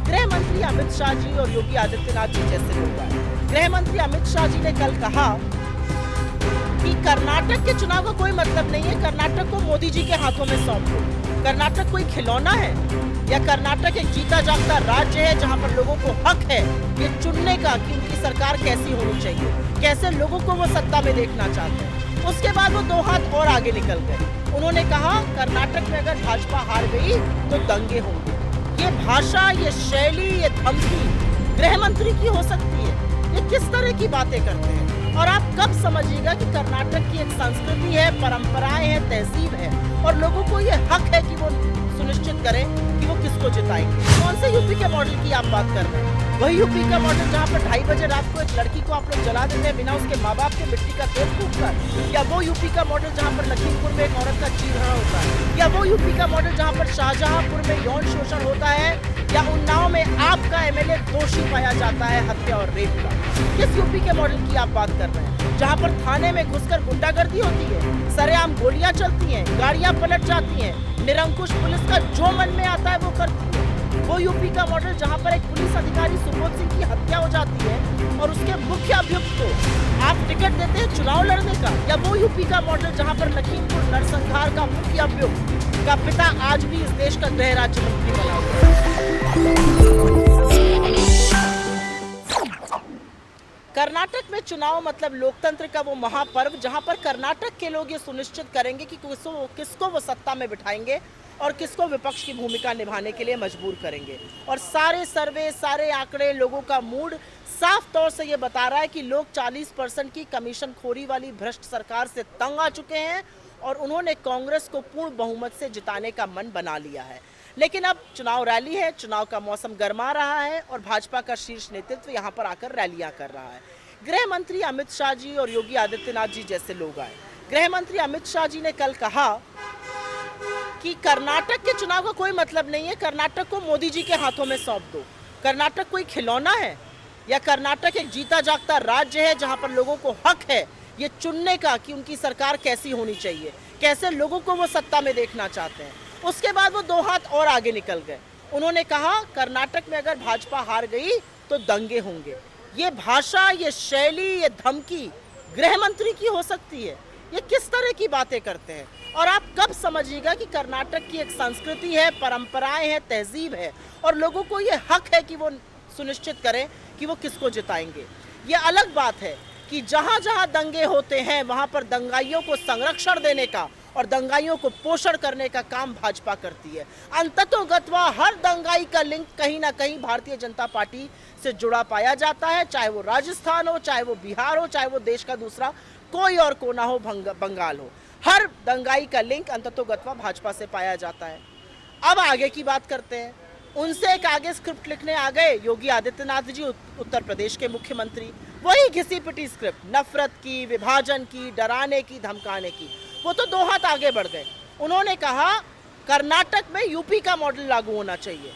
गृह मंत्री अमित शाह जी और योगी आदित्यनाथ जी जैसे लोग आए। गृह मंत्री अमित शाह जी ने कल कहा कि कर्नाटक के चुनाव का कोई मतलब नहीं है, कर्नाटक को मोदी जी के हाथों में सौंप दो। कर्नाटक कोई खिलौना है या कर्नाटक एक जीता जागता राज्य है जहां पर लोगों को हक है ये चुनने का कि उनकी सरकार कैसी होनी चाहिए, कैसे लोगों को वो सत्ता में देखना चाहते हैं। उसके बाद वो 2 हाथ और आगे निकल गए। उन्होंने कहा कर्नाटक में अगर भाजपा हार गई तो दंगे होंगे। ये भाषा, ये शैली, ये धमकी गृह मंत्री की हो सकती है? ये किस तरह की बातें करते हैं? और आप कब समझिएगा कि कर्नाटक की एक संस्कृति है, परंपराएं हैं, तहजीब है और लोगों को ये हक है कि वो सुनिश्चित करें कि वो किसको जिताएंगे। कौन से यूपी के मॉडल की आप बात कर रहे हैं? वही यूपी का मॉडल जहाँ पर 2:30 बजे रात को एक लड़की को आप लोग जला देते हैं बिना उसके माँ बाप के मिट्टी का तेल फूंककर? या वो यूपी का मॉडल जहाँ पर लखीमपुर में एक औरत का चीरहरण होता है? या वो यूपी का मॉडल जहाँ पर शाहजहांपुर में यौन शोषण होता है? या उन्नाव में आपका एमएलए दोषी पाया जाता है हत्या और रेप का? किस यूपी के मॉडल की आप बात कर रहे हैं? जहाँ पर थाने में घुसकर गुंडागर्दी होती है, सरेआम गोलियां चलती हैं, गाड़ियां पलट जाती हैं, निरंकुश पुलिस का जो मन में आता है वो करती है। वो यूपी का मॉडल जहाँ पर एक पुलिस अधिकारी सुबोध सिंह की हत्या हो जाती है और उसके मुख्य अभियुक्त को आप टिकट देते हैं चुनाव लड़ने का? या वो यूपी का मॉडल जहाँ पर लखीमपुर नरसंहार का मुख्य अभियुक्त का पिता आज भी इस देश का गृह राज्य मंत्री बना हुआ है? कर्नाटक में चुनाव मतलब लोकतंत्र का वो महापर्व जहां पर कर्नाटक के लोग ये सुनिश्चित करेंगे कि किसको वो सत्ता में बिठाएंगे और किसको विपक्ष की भूमिका निभाने के लिए मजबूर करेंगे। और सारे सर्वे, सारे आंकड़े, लोगों का मूड साफ तौर से ये बता रहा है कि लोग 40% की कमीशन खोरी वाली भ्रष्ट सरकार से तंग आ चुके हैं और उन्होंने कांग्रेस को पूर्ण बहुमत से जिताने का मन बना लिया है। लेकिन अब चुनाव रैली है, चुनाव का मौसम गर्मा रहा है और भाजपा का शीर्ष नेतृत्व यहाँ पर आकर रैलियां कर रहा है। गृह मंत्री अमित शाह जी और योगी आदित्यनाथ जी जैसे लोग आए। गृह मंत्री अमित शाह जी ने कल कहा कि कर्नाटक के चुनाव का कोई मतलब नहीं है, कर्नाटक को मोदी जी के हाथों में सौंप दो। कर्नाटक कोई खिलौना है या कर्नाटक एक जीता जागता राज्य है जहां पर लोगों को हक है ये चुनने का कि उनकी सरकार कैसी होनी चाहिए, कैसे लोगों को वो सत्ता में देखना चाहते हैं। उसके बाद वो 2 हाथ और आगे निकल गए। उन्होंने कहा कर्नाटक में अगर भाजपा हार गई तो दंगे होंगे। ये भाषा, ये शैली, ये धमकी गृह मंत्री की हो सकती है? ये किस तरह की बातें करते हैं? और आप कब समझिएगा कि कर्नाटक की एक संस्कृति है, परंपराएं हैं, तहजीब है और लोगों को ये हक है कि वो सुनिश्चित करें कि वो किसको जिताएंगे। ये अलग बात है कि जहां जहां दंगे होते हैं वहां पर दंगाइयों को संरक्षण देने का और दंगाइयों को पोषण करने का काम भाजपा करती है। अंततोगत्वा हर दंगाई का लिंक कहीं ना कहीं भारतीय जनता पार्टी से जुड़ा पाया जाता है, चाहे वो राजस्थान हो, चाहे वो बिहार हो, चाहे वो देश का दूसरा कोई और कोना हो, बंगाल हो। हर दंगाई का लिंक अंततोगत्वा भाजपा से पाया जाता है। अब आगे की बात करते हैं। उनसे एक आगे स्क्रिप्ट लिखने आ गए योगी आदित्यनाथ जी, उत्तर प्रदेश के मुख्यमंत्री। वही घिसी पिटी स्क्रिप्ट, नफरत की, विभाजन की, डराने की, धमकाने की। वो तो 2 हाथ आगे बढ़ गए। उन्होंने कहा कर्नाटक में यूपी का मॉडल लागू होना चाहिए।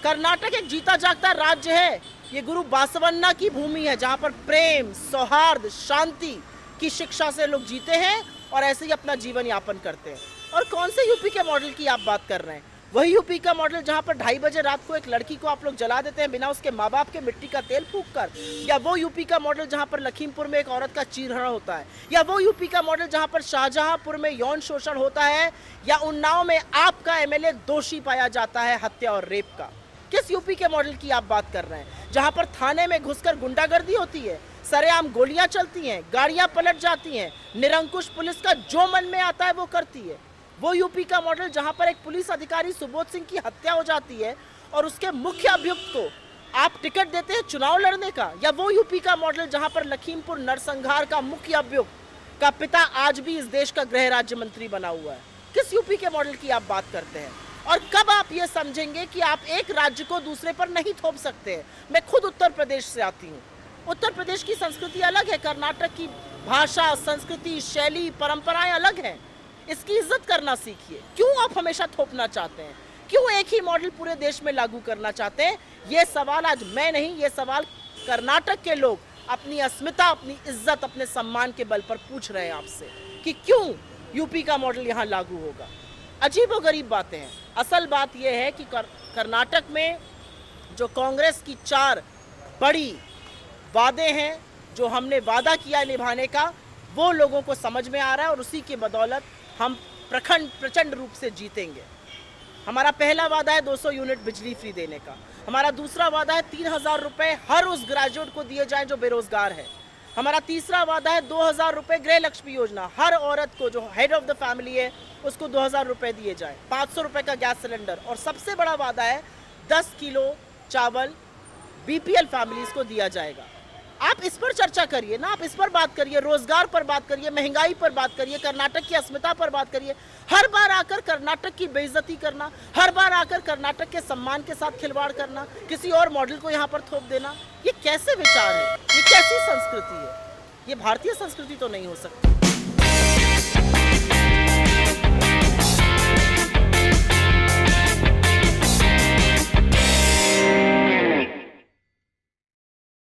कर्नाटक एक जीता जागता राज्य है, ये गुरु बासवन्ना की भूमि है जहां पर प्रेम, सौहार्द, शांति की शिक्षा से लोग जीते हैं और ऐसे ही अपना जीवन यापन करते हैं। और कौन से यूपी के मॉडल की आप बात कर रहे हैं? वही यूपी का मॉडल जहां पर 2:30 बजे रात को एक लड़की को आप लोग जला देते हैं बिना उसके माँ बाप के मिट्टी का तेल फूंककर? या वो यूपी का मॉडल जहां पर लखीमपुर में एक औरत का चीरहरण होता है? या वो यूपी का मॉडल जहां पर शाहजहांपुर में यौन शोषण होता है? या उन्नाव में आपका एमएलए दोषी पाया जाता है हत्या और रेप का? किस यूपी के मॉडल की आप बात कर रहे हैं? जहां पर थाने में घुसकर गुंडागर्दी होती है, सरेआम गोलियां चलती हैं, गाड़ियां पलट जाती हैं, निरंकुश पुलिस का जो मन में आता है वो करती है। वो यूपी का मॉडल जहां पर एक पुलिस अधिकारी सुबोध सिंह की हत्या हो जाती है और उसके मुख्य अभियुक्त को आप टिकट देते हैं चुनाव लड़ने का? या वो यूपी का मॉडल जहां पर लखीमपुर नरसंहार का मुख्य अभियुक्त का पिता आज भी इस देश का गृह राज्य मंत्री बना हुआ है? किस यूपी के मॉडल की आप बात करते हैं? और कब आप ये समझेंगे कि आप एक राज्य को दूसरे पर नहीं थोप सकते हैं? मैं खुद उत्तर प्रदेश से आती हूँ। उत्तर प्रदेश की संस्कृति अलग है, कर्नाटक की भाषा, संस्कृति, शैली, परंपराएं अलग हैं। इसकी इज्जत करना सीखिए। क्यों आप हमेशा थोपना चाहते हैं? क्यों एक ही मॉडल पूरे देश में लागू करना चाहते हैं? ये सवाल आज मैं नहीं, ये सवाल कर्नाटक के लोग अपनी अस्मिता, अपनी इज्जत, अपने सम्मान के बल पर पूछ रहे हैं आपसे कि क्यों यूपी का मॉडल यहाँ लागू होगा। अजीब और गरीब बातें हैं। असल बात यह है कि कर्नाटक में जो कांग्रेस की 4 बड़ी वादे हैं, जो हमने वादा किया निभाने का, वो लोगों को समझ में आ रहा है और उसी की बदौलत हम प्रचंड रूप से जीतेंगे। हमारा पहला वादा है 200 यूनिट बिजली फ्री देने का। हमारा दूसरा वादा है 3000 रुपये हर उस ग्रेजुएट को दिए जाएं जो बेरोजगार है। हमारा तीसरा वादा है 2000 रुपये गृह लक्ष्मी योजना, हर औरत को जो हेड ऑफ द फैमिली है उसको 2000 रुपये दिए जाएं। 500 रुपये का गैस सिलेंडर, और सबसे बड़ा वादा है 10 किलो चावल बीपीएल फैमिलीज को दिया जाएगा। आप इस पर चर्चा करिए ना, आप इस पर बात करिए, रोजगार पर बात करिए, महंगाई पर बात करिए, कर्नाटक की अस्मिता पर बात करिए। हर बार आकर कर्नाटक की बेइज्जती करना, हर बार आकर कर्नाटक के सम्मान के साथ खिलवाड़ करना, किसी और मॉडल को यहाँ पर थोप देना, ये कैसे विचार है, ये कैसी संस्कृति है? ये भारतीय संस्कृति तो नहीं हो सकती।